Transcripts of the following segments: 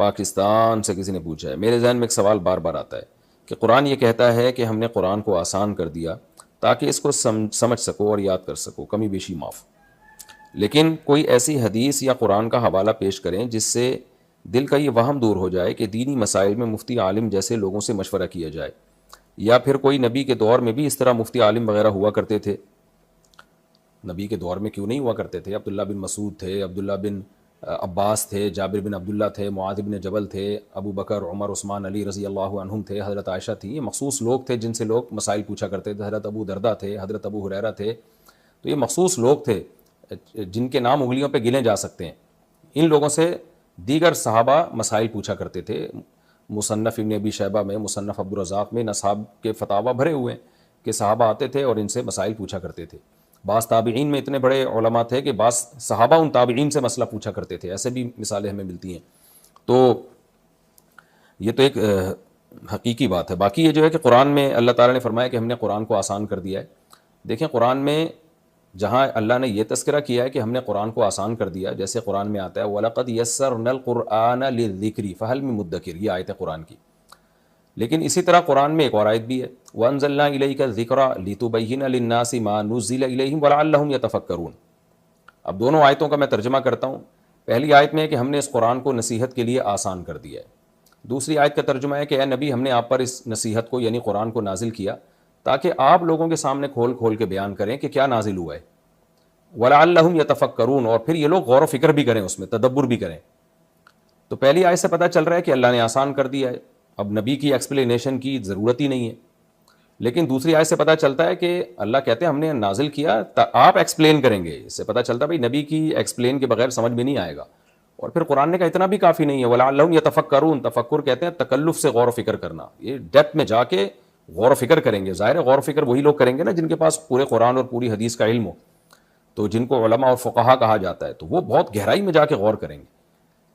پاکستان سے کسی نے پوچھا ہے، میرے ذہن میں ایک سوال بار بار آتا ہے کہ قرآن یہ کہتا ہے کہ ہم نے قرآن کو آسان کر دیا تاکہ اس کو سمجھ سکو اور یاد کر سکو، کمی بیشی معاف، لیکن کوئی ایسی حدیث یا قرآن کا حوالہ پیش کریں جس سے دل کا یہ وہم دور ہو جائے کہ دینی مسائل میں مفتی عالم جیسے لوگوں سے مشورہ کیا جائے، یا پھر کوئی نبی کے دور میں بھی اس طرح مفتی عالم وغیرہ ہوا کرتے تھے؟ نبی کے دور میں کیوں نہیں ہوا کرتے تھے؟ عبداللہ بن مسعود تھے، عبداللہ بن عباس تھے، جابر بن عبداللہ تھے، معاذ بن جبل تھے، ابو بکر، عمر، عثمان، علی رضی اللہ عنہم تھے، حضرت عائشہ تھی، یہ مخصوص لوگ تھے جن سے لوگ مسائل پوچھا کرتے تھے، حضرت ابو دردہ تھے، حضرت ابو ہریرہ تھے، تو یہ مخصوص لوگ تھے جن کے نام انگلیوں پہ گنے جا سکتے ہیں۔ ان لوگوں سے دیگر صحابہ مسائل پوچھا کرتے تھے۔ مصنف ابن ابی شیبہ میں، مصنف عبدالرزاق میں نصاب کے فتاوی بھرے ہوئے ہیں کہ صحابہ آتے تھے اور ان سے مسائل پوچھا کرتے تھے۔ بعض تابعین میں اتنے بڑے علماء تھے کہ بعض صحابہ ان تابعین سے مسئلہ پوچھا کرتے تھے، ایسے بھی مثالیں ہمیں ملتی ہیں۔ تو یہ تو ایک حقیقی بات ہے۔ باقی یہ جو ہے کہ قرآن میں اللہ تعالیٰ نے فرمایا کہ ہم نے قرآن کو آسان کر دیا ہے۔ دیکھیں قرآن میں جہاں اللہ نے یہ تذکرہ کیا ہے کہ ہم نے قرآن کو آسان کر دیا، جیسے قرآن میں آتا ہے وَلَقَدْ يَسَّرْنَا الْقُرْآنَ لِلذِّكْرِ فَهَلْ مِن مُدَّكِرٍ، یہ آیت ہے قرآن کی۔ لیکن اسی طرح قرآن میں ایک اور آیت بھی ہے وَأَنزَلْنَا إِلَيْكَ الذِّكْرَ لِتُبَيِّنَ لِلنَّاسِ مَا نُزِّلَ إِلَيْهِمْ وَلَعَلَّهُمْ يَتَفَكَّرُونَ۔ اب دونوں آیتوں کا میں ترجمہ کرتا ہوں۔ پہلی آیت میں ہے کہ ہم نے اس قرآن کو نصیحت کے لیے آسان کر دیا ہے۔ دوسری آیت کا ترجمہ ہے کہ اے نبی ہم نے آپ پر اس نصیحت کو یعنی قرآن کو نازل کیا تاکہ آپ لوگوں کے سامنے کھول کھول کے بیان کریں کہ کیا نازل ہوا ہے، وَلَعَلَّهُمْ يَتَفَكَّرُونَ، اور پھر یہ لوگ غور و فکر بھی کریں، اس میں تدبر بھی کریں۔ تو پہلی آیت سے پتہ چل رہا ہے کہ اللہ نے آسان کر دیا ہے، اب نبی کی ایکسپلینیشن کی ضرورت ہی نہیں ہے۔ لیکن دوسری آیت سے پتہ چلتا ہے کہ اللہ کہتے ہیں ہم نے نازل کیا آپ ایکسپلین کریں گے، اس سے پتہ چلتا ہے بھائی نبی کی ایکسپلین کے بغیر سمجھ میں نہیں آئے گا۔ اور پھر قرآن نے کہا اتنا بھی کافی نہیں ہے، وَلَعَلَّهُمْ يَتَفَكَّرُونَ، تفکر کہتے ہیں تکلف سے غور و فکر کرنا، یہ ڈیپتھ میں جا کے غور و فکر کریں گے۔ ظاہر ہے غور و فکر وہی لوگ کریں گے نا جن کے پاس پورے قرآن اور پوری حدیث کا علم ہو، تو جن کو علماء اور فقہا کہا جاتا ہے، تو وہ بہت گہرائی میں جا کے غور کریں گے۔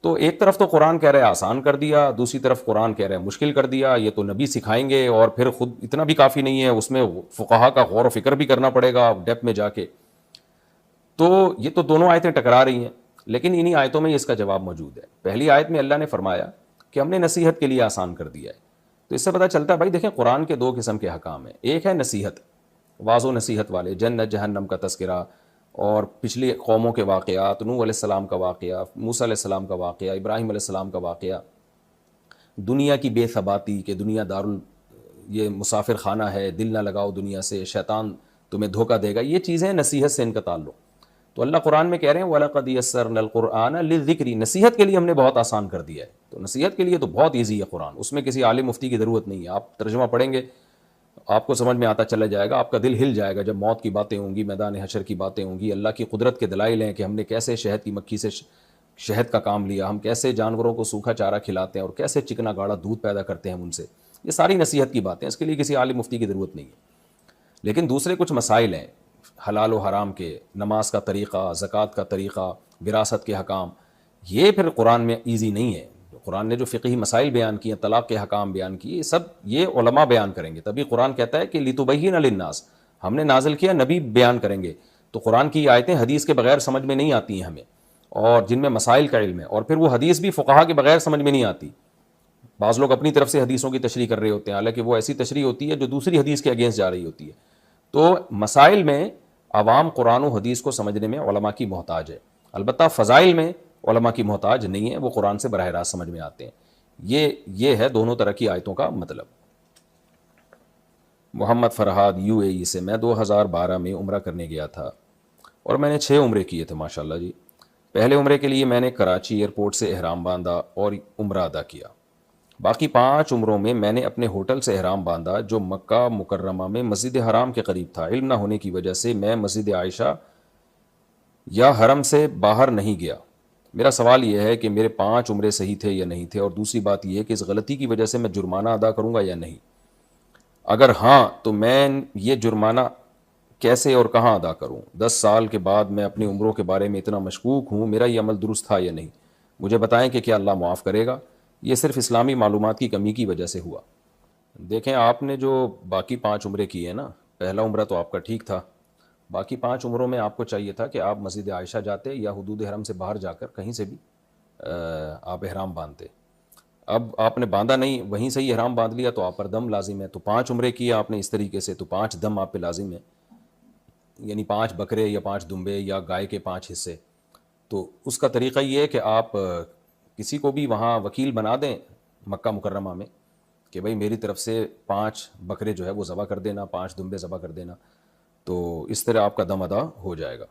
تو ایک طرف تو قرآن کہہ رہے ہیں آسان کر دیا، دوسری طرف قرآن کہہ رہے ہیں مشکل کر دیا، یہ تو نبی سکھائیں گے، اور پھر خود اتنا بھی کافی نہیں ہے، اس میں فقہا کا غور و فکر بھی کرنا پڑے گا ڈیپ میں جا کے۔ تو یہ تو دونوں آیتیں ٹکرا رہی ہیں، لیکن انہی آیتوں میں اس کا جواب موجود ہے۔ پہلی آیت میں اللہ نے فرمایا کہ ہم نے نصیحت کے لیے آسان کر دیا ہے، تو اس سے پتہ چلتا ہے بھائی دیکھیں قرآن کے دو قسم کے حکام ہیں، ایک ہے نصیحت، واضح و نصیحت والے، جنت جہنم کا تذکرہ اور پچھلی قوموں کے واقعات، نوح علیہ السلام کا واقعہ، موسیٰ علیہ السلام کا واقعہ، ابراہیم علیہ السلام کا واقعہ، دنیا کی بے ثباتی کہ دنیا یہ مسافر خانہ ہے، دل نہ لگاؤ دنیا سے، شیطان تمہیں دھوکہ دے گا، یہ چیزیں نصیحت سے ان کا تعلق۔ تو اللہ قرآن میں کہہ رہے ہیں وَلَقَدْ يَسَّرْنَا الْقُرْآنَ لِلذِّكْرِ، نصیحت کے لیے ہم نے بہت آسان کر دیا ہے۔ تو نصیحت کے لیے تو بہت ایزی ہے قرآن، اس میں کسی عالم مفتی کی ضرورت نہیں ہے، آپ ترجمہ پڑھیں گے آپ کو سمجھ میں آتا چلا جائے گا، آپ کا دل ہل جائے گا جب موت کی باتیں ہوں گی، میدان حشر کی باتیں ہوں گی، اللہ کی قدرت کے دلائل ہیں کہ ہم نے کیسے شہد کی مکھی سے شہد کا کام لیا، ہم کیسے جانوروں کو سوکھا چارہ کھلاتے ہیں اور کیسے چکنا گاڑا دودھ پیدا کرتے ہیں ان سے، یہ ساری نصیحت کی باتیں، اس کے لیے کسی عالم مفتی کی ضرورت نہیں ہے۔ لیکن دوسرے کچھ مسائل ہیں حلال و حرام کے، نماز کا طریقہ، زکوٰۃ کا طریقہ، وراثت کے حکام، یہ پھر قرآن میں ایزی نہیں ہے۔ قرآن نے جو فقہی مسائل بیان کیے، طلاق کے حکام بیان کیے، سب یہ علماء بیان کریں گے، تبھی قرآن کہتا ہے کہ لِتُبَيِّنَ لِلنَّاسِ، ہم نے نازل کیا، نبی بیان کریں گے۔ تو قرآن کی آیتیں حدیث کے بغیر سمجھ میں نہیں آتی ہیں ہمیں، اور جن میں مسائل کا علم ہے، اور پھر وہ حدیث بھی فقہا کے بغیر سمجھ میں نہیں آتی۔ بعض لوگ اپنی طرف سے حدیثوں کی تشریح کر رہے ہوتے ہیں، حالانکہ وہ ایسی تشریح ہوتی ہے جو دوسری حدیث کے اگینسٹ جا رہی ہوتی ہے۔ تو مسائل میں عوام قرآن و حدیث کو سمجھنے میں علماء کی محتاج ہے، البتہ فضائل میں علماء کی محتاج نہیں ہے، وہ قرآن سے براہ راست سمجھ میں آتے ہیں۔ یہ ہے دونوں طرح کی آیتوں کا مطلب۔ محمد فرحاد UAE سے، میں 2012 میں عمرہ کرنے گیا تھا اور میں نے 6 عمرے کیے تھے ماشاءاللہ جی۔ پہلے عمرے کے لیے میں نے کراچی ایئرپورٹ سے احرام باندھا اور عمرہ ادا کیا۔ باقی 5 عمروں میں میں نے اپنے ہوٹل سے احرام باندھا جو مکہ مکرمہ میں مسجد حرام کے قریب تھا۔ علم نہ ہونے کی وجہ سے میں مسجد عائشہ یا حرم سے باہر نہیں گیا۔ میرا سوال یہ ہے کہ میرے 5 عمرے صحیح تھے یا نہیں تھے، اور دوسری بات یہ ہے کہ اس غلطی کی وجہ سے میں جرمانہ ادا کروں گا یا نہیں، اگر ہاں تو میں یہ جرمانہ کیسے اور کہاں ادا کروں؟ 10 سال کے بعد میں اپنی عمروں کے بارے میں اتنا مشکوک ہوں، میرا یہ عمل درست تھا یا نہیں؟ مجھے بتائیں کہ کیا اللہ معاف کرے گا؟ یہ صرف اسلامی معلومات کی کمی کی وجہ سے ہوا۔ دیکھیں آپ نے جو باقی 5 عمرے کیے ہیں نا، پہلا عمرہ تو آپ کا ٹھیک تھا، باقی 5 عمروں میں آپ کو چاہیے تھا کہ آپ مسجد عائشہ جاتے یا حدود حرم سے باہر جا کر کہیں سے بھی آپ احرام باندھتے۔ اب آپ نے باندھا نہیں، وہیں سے ہی احرام باندھ لیا تو آپ پر دم لازم ہے. تو 5 عمرے کیے آپ نے اس طریقے سے تو 5 دم آپ پہ لازم ہے، یعنی 5 بکرے یا 5 دمبے یا گائے کے 5 حصے. تو اس کا طریقہ یہ ہے کہ آپ کسی کو بھی وہاں وکیل بنا دیں مکہ مکرمہ میں کہ بھائی میری طرف سے 5 بکرے جو ہے وہ ذبح کر دینا، 5 دمبے ذبح کر دینا. تو اس طرح آپ کا دم ادا ہو جائے گا.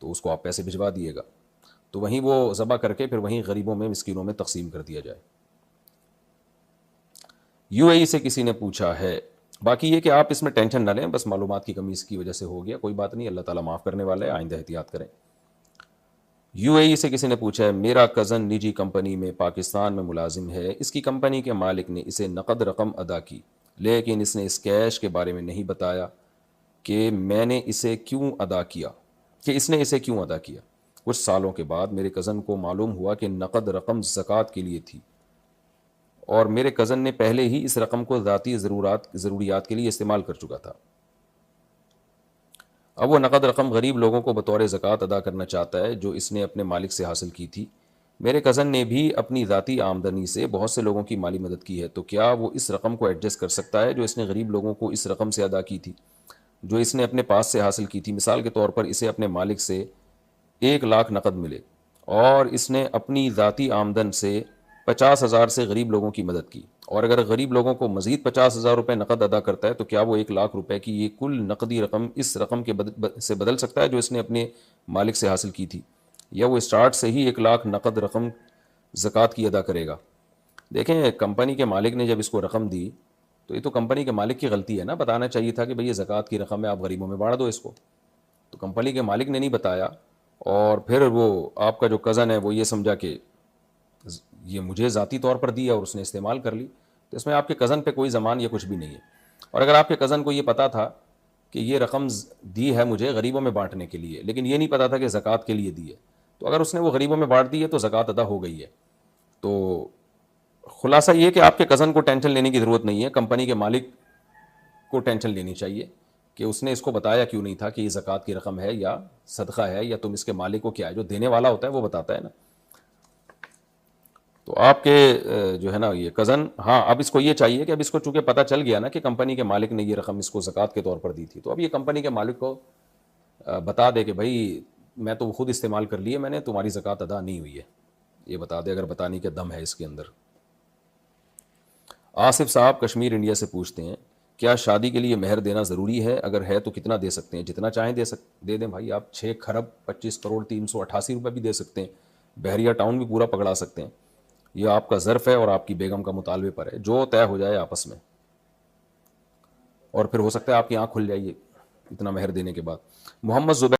تو اس کو آپ پیسے بھجوا دیے گا، تو وہیں وہ ذبح کر کے پھر وہیں غریبوں میں مسکینوں میں تقسیم کر دیا جائے. یو اے ای سے کسی نے پوچھا ہے، باقی یہ کہ آپ اس میں ٹینشن نہ لیں، بس معلومات کی کمی اس کی وجہ سے ہو گیا، کوئی بات نہیں، اللہ تعالیٰ معاف کرنے والا ہے، آئندہ احتیاط کریں. یو اے ای سے کسی نے پوچھا ہے، میرا کزن نجی کمپنی میں پاکستان میں ملازم ہے، اس کی کمپنی کے مالک نے اسے نقد رقم ادا کی، لیکن اس نے اس کیش کے بارے میں نہیں بتایا کہ میں نے اسے کیوں ادا کیا، کہ اس نے اسے کیوں ادا کیا. کچھ سالوں کے بعد میرے کزن کو معلوم ہوا کہ نقد رقم زکوٰۃ کے لیے تھی، اور میرے کزن نے پہلے ہی اس رقم کو ذاتی ضروریات کے لیے استعمال کر چکا تھا. اب وہ نقد رقم غریب لوگوں کو بطور زکوٰۃ ادا کرنا چاہتا ہے جو اس نے اپنے مالک سے حاصل کی تھی. میرے کزن نے بھی اپنی ذاتی آمدنی سے بہت سے لوگوں کی مالی مدد کی ہے، تو کیا وہ اس رقم کو ایڈجسٹ کر سکتا ہے جو اس نے غریب لوگوں کو اس رقم سے ادا کی تھی جو اس نے اپنے پاس سے حاصل کی تھی؟ مثال کے طور پر اسے اپنے مالک سے 1 لاکھ نقد ملے اور اس نے اپنی ذاتی آمدن سے 50,000 سے غریب لوگوں کی مدد کی، اور اگر غریب لوگوں کو مزید 50,000 روپے نقد ادا کرتا ہے تو کیا وہ 1 لاکھ روپے کی یہ کل نقدی رقم اس رقم کے سے بدل سکتا ہے جو اس نے اپنے مالک سے حاصل کی تھی، یا وہ اسٹارٹ سے ہی 1 لاکھ نقد رقم زکوٰۃ کی ادا کرے گا؟ دیکھیں، کمپنی کے مالک نے جب اس کو رقم دی تو یہ تو کمپنی کے مالک کی غلطی ہے نا، بتانا چاہیے تھا کہ بھئی یہ زکوٰۃ کی رقم ہے، آپ غریبوں میں بانٹ دو اس کو. تو کمپنی کے مالک نے نہیں بتایا، اور پھر وہ آپ کا جو کزن ہے وہ یہ سمجھا کہ یہ مجھے ذاتی طور پر دی اور اس نے استعمال کر لی، تو اس میں آپ کے کزن پہ کوئی ضمان یا کچھ بھی نہیں ہے. اور اگر آپ کے کزن کو یہ پتا تھا کہ یہ رقم دی ہے مجھے غریبوں میں بانٹنے کے لیے، لیکن یہ نہیں پتا تھا کہ زکوٰۃ کے لیے دی ہے، تو اگر اس نے وہ غریبوں میں بانٹ دی ہے تو زکوٰۃ ادا ہو گئی ہے. تو خلاصہ یہ کہ آپ کے کزن کو ٹینشن لینے کی ضرورت نہیں ہے، کمپنی کے مالک کو ٹینشن لینی چاہیے کہ اس نے اس کو بتایا کیوں نہیں تھا کہ یہ زکوٰۃ کی رقم ہے یا صدقہ ہے، یا تم اس کے مالک کو کیا ہے، جو دینے والا ہوتا ہے وہ بتاتا ہے نا. تو آپ کے جو ہے نا یہ کزن، ہاں اب اس کو یہ چاہیے کہ اب اس کو چونکہ پتہ چل گیا نا کہ کمپنی کے مالک نے یہ رقم اس کو زکوٰۃ کے طور پر دی تھی، تو اب یہ کمپنی کے مالک کو بتا دے کہ بھائی میں تو خود استعمال کر لیے، میں نے، تمہاری زکوٰۃ ادا نہیں ہوئی ہے، یہ بتا دے اگر بتانے کے دم ہے اس کے اندر. آصف صاحب کشمیر انڈیا سے پوچھتے ہیں، کیا شادی کے لیے مہر دینا ضروری ہے؟ اگر ہے تو کتنا دے سکتے ہیں؟ جتنا چاہیں دے دیں بھائی، آپ 6,25,25,380 روپے بھی دے سکتے ہیں، بحریہ ٹاؤن بھی پورا پکڑا سکتے ہیں. یہ آپ کا ظرف ہے اور آپ کی بیگم کا مطالبے پر ہے، جو طے ہو جائے آپس میں، اور پھر ہو سکتا ہے آپ کی آنکھ کھل جائے اتنا مہر دینے کے بعد. محمد زبیر